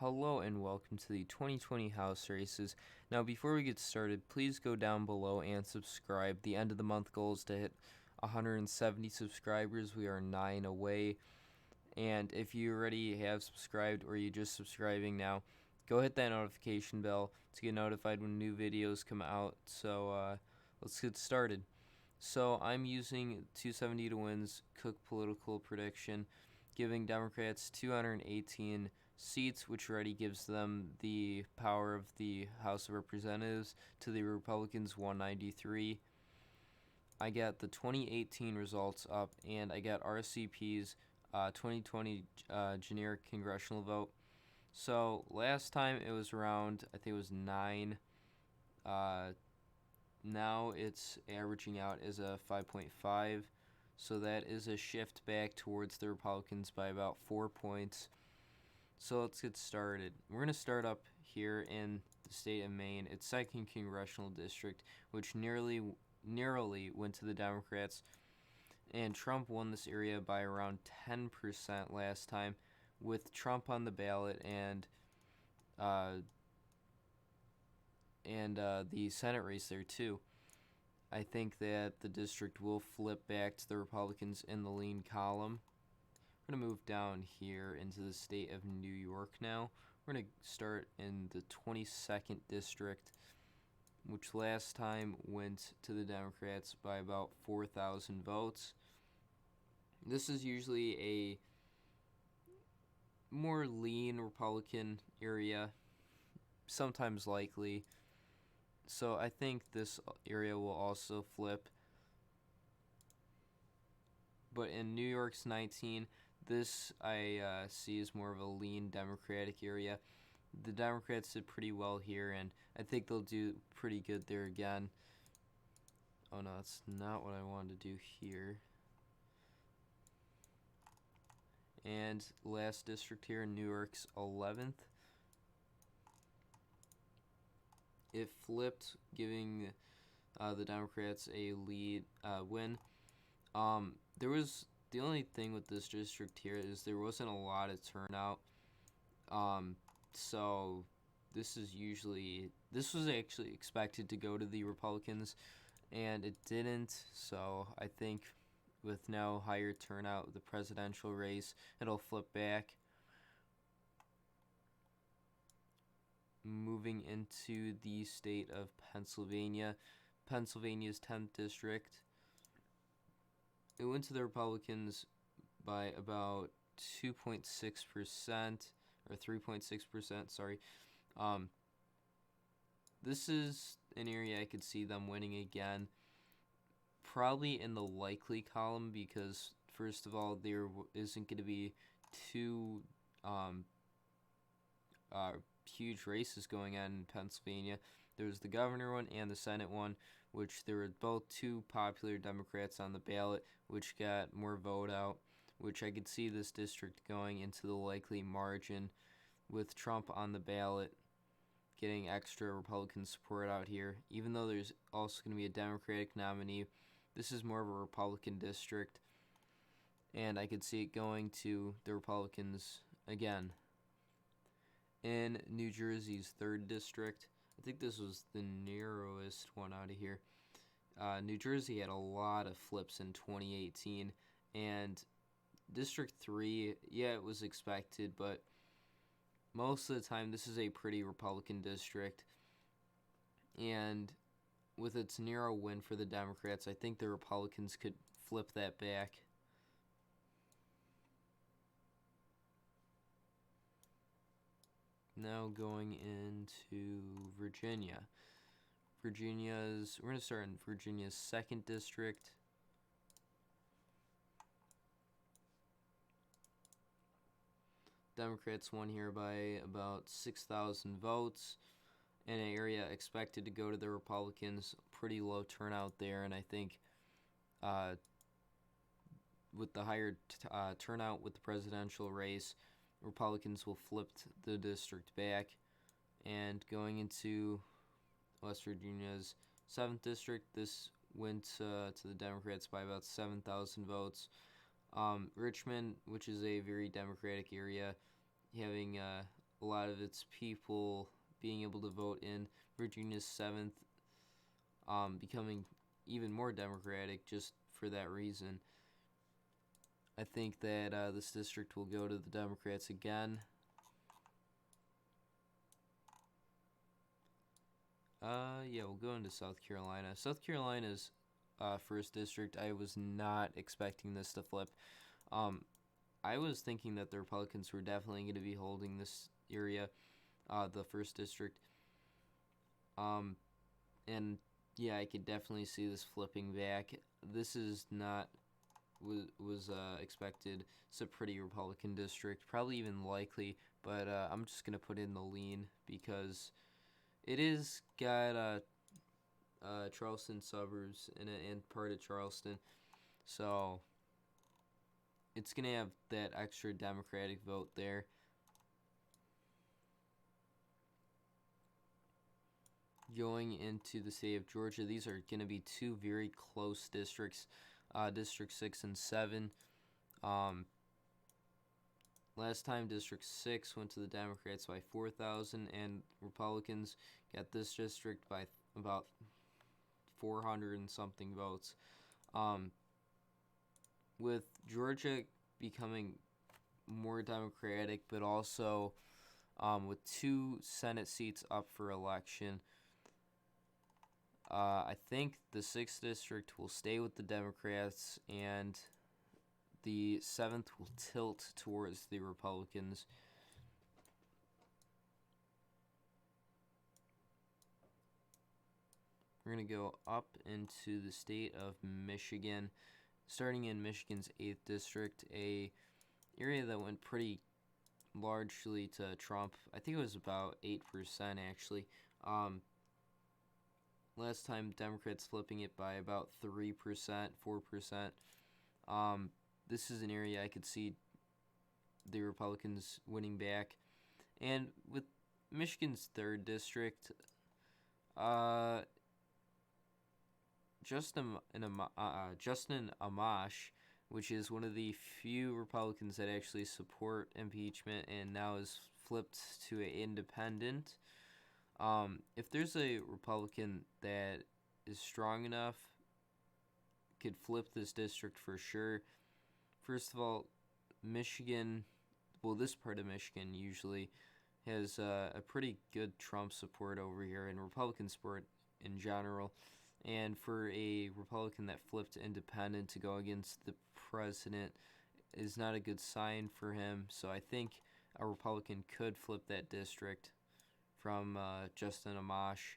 Hello and welcome to the 2020 House races. Now, before we get started, please go down below and subscribe. The end of the month goal is to hit 170 subscribers. We are 9 away. And if you already have subscribed or you're just subscribing now, go hit that notification bell to get notified when new videos come out. So let's get started. So I'm using 270 to Win's Cook Political Prediction, giving Democrats 218 seats, which already gives them the power of the House of Representatives, to the Republicans 193. I got the 2018 results up, and I got RCP's 2020 generic congressional vote. So last time it was around, I think it was 9. Now it's averaging out as a 5.5. So that is a shift back towards the Republicans by about 4 points. So let's get started. We're going to start up here in the state of Maine. It's 2nd Congressional District, which narrowly went to the Democrats. And Trump won this area by around 10% last time, with Trump on the ballot and the Senate race there too. I think that the district will flip back to the Republicans in the lean column. We're going to move down here into the state of New York now. We're going to start in the 22nd district, which last time went to the Democrats by about 4,000 votes. This is usually a more lean Republican area, sometimes likely. So I think this area will also flip. But in New York's 19, this I see as more of a lean Democratic area. The Democrats did pretty well here, and I think they'll do pretty good there again. Oh no, that's not what I wanted to do here. And last district here, New York's 11th. It flipped, giving the Democrats a lead win. There was the only thing with this district here is there wasn't a lot of turnout. So this was actually expected to go to the Republicans, and it didn't. So I think with now higher turnout, the presidential race, it'll flip back. Moving into the state of Pennsylvania, Pennsylvania's 10th district. It went to the Republicans by about 2.6% or 3.6%, sorry. This is an area I could see them winning again. Probably in the likely column because, first of all, there isn't going to be two huge races going on in Pennsylvania. There's the governor one and the Senate one, which there were both two popular Democrats on the ballot, which got more vote out, which I could see this district going into the likely margin with Trump on the ballot, getting extra Republican support out here. Even though there's also going to be a Democratic nominee, this is more of a Republican district, and I could see it going to the Republicans again. In New Jersey's 3rd district, I think this was the narrowest one out of here. New Jersey had a lot of flips in 2018, and District 3, yeah, it was expected, but most of the time this is a pretty Republican district, and with its narrow win for the Democrats, I think the Republicans could flip that back. Now going into Virginia. We're going to start in Virginia's 2nd district. Democrats won here by about 6,000 votes in an area expected to go to the Republicans. Pretty low turnout there, and I think with the higher turnout with the presidential race, Republicans will flip the district back. And going into West Virginia's 7th district, this went to the Democrats by about 7,000 votes. Richmond, which is a very Democratic area, having a lot of its people being able to vote in Virginia's 7th, becoming even more Democratic just for that reason. I think that this district will go to the Democrats again. Yeah, we'll go into South Carolina. South Carolina's first district, I was not expecting this to flip. I was thinking that the Republicans were definitely going to be holding this area, the first district. And yeah, I could definitely see this flipping back. This is not was expected. It's a pretty Republican district, probably even likely, but I'm just gonna put in the lean because it is got Charleston suburbs in it and part of Charleston, so it's gonna have that extra Democratic vote there. Going into the state of Georgia, these are going to be two very close districts, District 6 and 7. Last time District 6 went to the Democrats by 4,000, and Republicans got this district by about 400 and something votes. With Georgia becoming more Democratic, but also with 2 Senate seats up for election, I think the 6th district will stay with the Democrats, and the 7th will tilt towards the Republicans. We're going to go up into the state of Michigan, starting in Michigan's 8th district, a area that went pretty largely to Trump. I think it was about 8% actually. Last time Democrats flipping it by about 3%, 4%. This is an area I could see the Republicans winning back. And with Michigan's 3rd district, Justin Amash, which is one of the few Republicans that actually support impeachment and now is flipped to an independent. If there's a Republican that is strong enough, could flip this district for sure. First of all, Michigan, well, this part of Michigan usually has a pretty good Trump support over here and Republican support in general. And for a Republican that flipped independent to go against the president is not a good sign for him. So I think a Republican could flip that district from Justin Amash.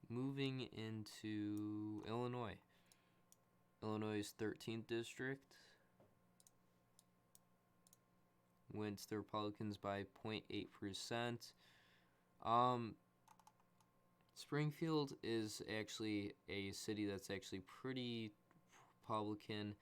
Moving into Illinois. Illinois' 13th district went to the Republicans by 0.8%. Springfield is actually a city that's actually pretty Republican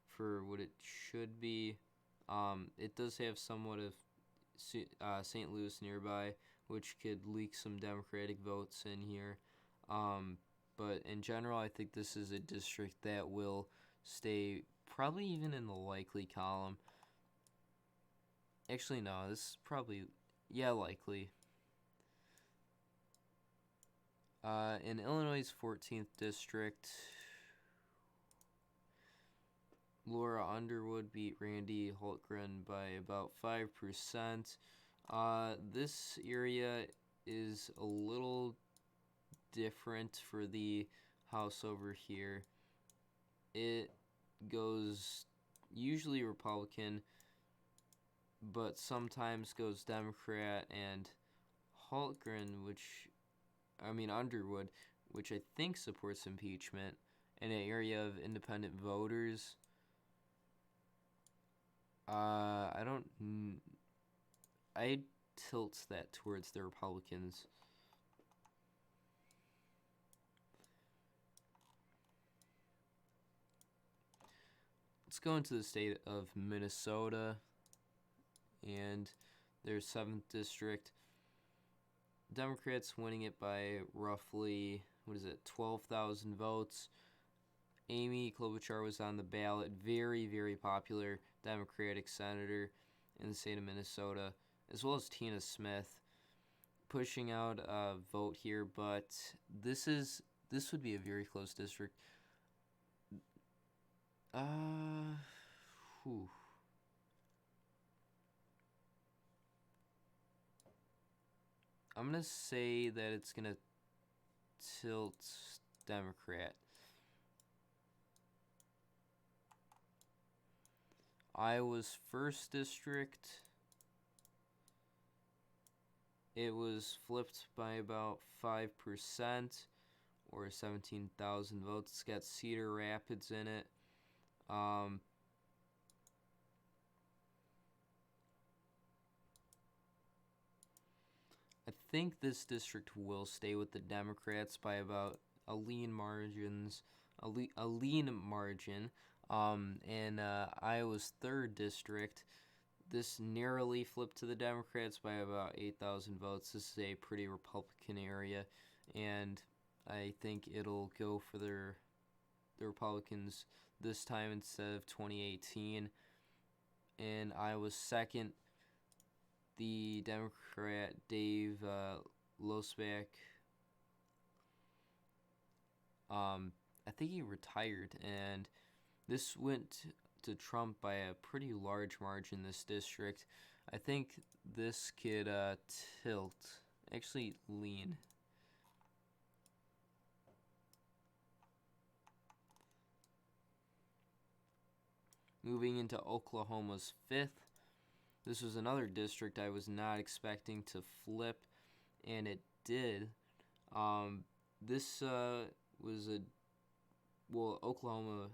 for what it should be. It does have somewhat of St. Louis nearby, which could leak some Democratic votes in here. But in general, I think this is a district that will stay probably even in the likely column. Actually, no, this is probably, yeah, likely. In Illinois' 14th district, Laura Underwood beat Randy Hultgren by about 5%. This area is a little different for the House over here. It goes usually Republican, but sometimes goes Democrat, and Underwood, which I think supports impeachment, in an area of independent voters. I tilt that towards the Republicans. Let's go into the state of Minnesota and their 7th district. Democrats winning it by roughly, 12,000 votes. Amy Klobuchar was on the ballot, very, very popular Democratic senator, in the state of Minnesota, as well as Tina Smith, pushing out a vote here. But this would be a very close district. Whew. I'm gonna say that it's gonna tilt Democrat. Iowa's 1st district, it was flipped by about 5%, or 17,000 votes. It's got Cedar Rapids in it. I think this district will stay with the Democrats by about a lean margin. In Iowa's 3rd district, this narrowly flipped to the Democrats by about 8,000 votes. This is a pretty Republican area, and I think it'll go for the Republicans this time instead of 2018. In Iowa's 2nd, the Democrat Dave Losbach, I think he retired, and this went to Trump by a pretty large margin, this district. I think this could lean. Moving into Oklahoma's 5th. This was another district I was not expecting to flip, and it did. This was Oklahoma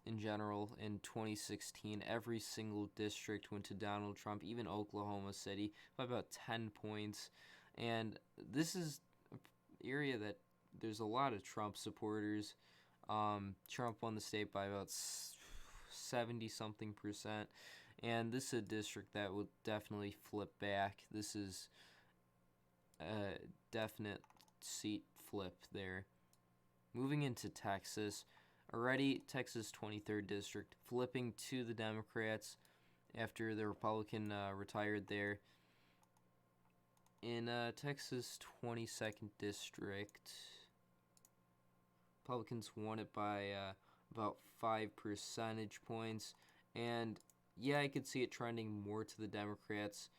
in general in 2016, every single district went to Donald Trump, even Oklahoma City, by about 10 points. And this is an area that there's a lot of Trump supporters. Trump won the state by about 70-something%. And this is a district that will definitely flip back. This is a definite seat flip there. Moving into Texas, already Texas 23rd district flipping to the Democrats after the Republican retired there. In Texas 22nd district, Republicans won it by about 5 percentage points, and yeah, I could see it trending more to the Democrats.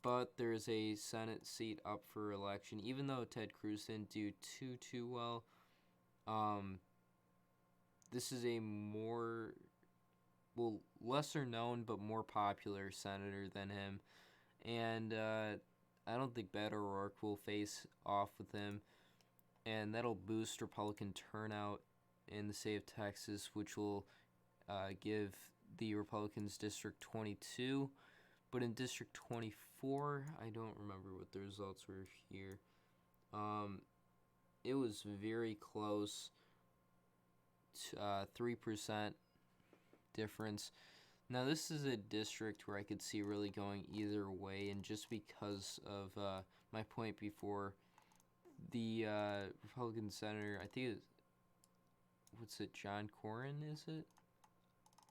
But there's a Senate seat up for election, even though Ted Cruz didn't do too well. This is a lesser known but more popular senator than him, and I don't think Beto O'Rourke will face off with him, and that'll boost Republican turnout in the state of Texas, which will give the Republicans District 22. But in District 24, I don't remember what the results were here. It was very close, 3% difference. Now, this is a district where I could see really going either way, and just because of my point before, the Republican senator, I think John Cornyn, is it?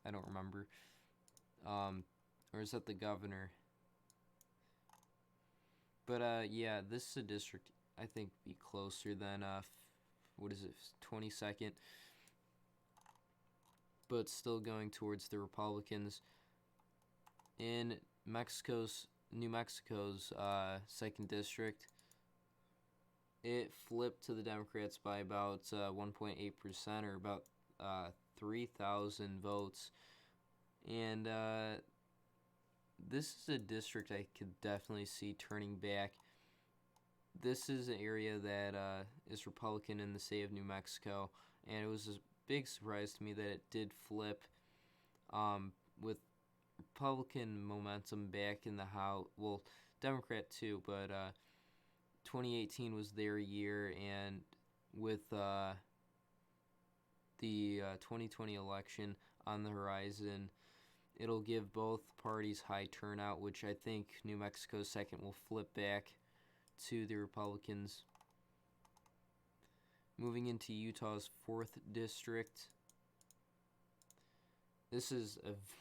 I don't remember. Or is that the governor? But yeah, this is a district I think be closer than 22nd, but still going towards the Republicans. In New Mexico's 2nd district, it flipped to the Democrats by about 1.8%, or about 3,000 votes. And this is a district I could definitely see turning back. This is an area that is Republican in the state of New Mexico, and it was a big surprise to me that it did flip, with Republican momentum back in the House. Well, Democrat too, but 2018 was their year, and with the 2020 election on the horizon, it'll give both parties high turnout, which I think New Mexico's 2nd will flip back to the Republicans. Moving into Utah's 4th district, This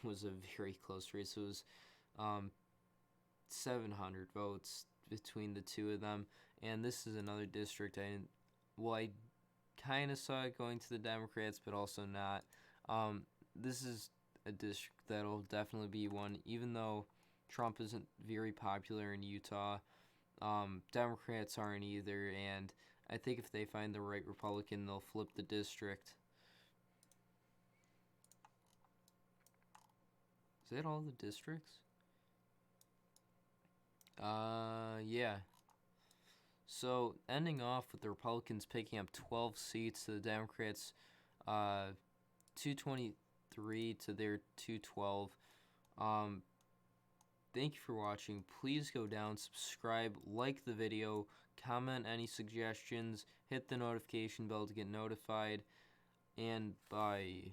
was a very close race. It was um, 700 votes between the two of them, and this is another district I kind of saw it going to the Democrats, but also not. This is a district that'll definitely be one, even though Trump isn't very popular in Utah. Democrats aren't either, and I think if they find the right Republican, they'll flip the district. Is that all the districts? Yeah. So, ending off with the Republicans picking up 12 seats to the Democrats, 223 to their 212. Thank you for watching. Please go down, subscribe, like the video, comment any suggestions, hit the notification bell to get notified, and bye.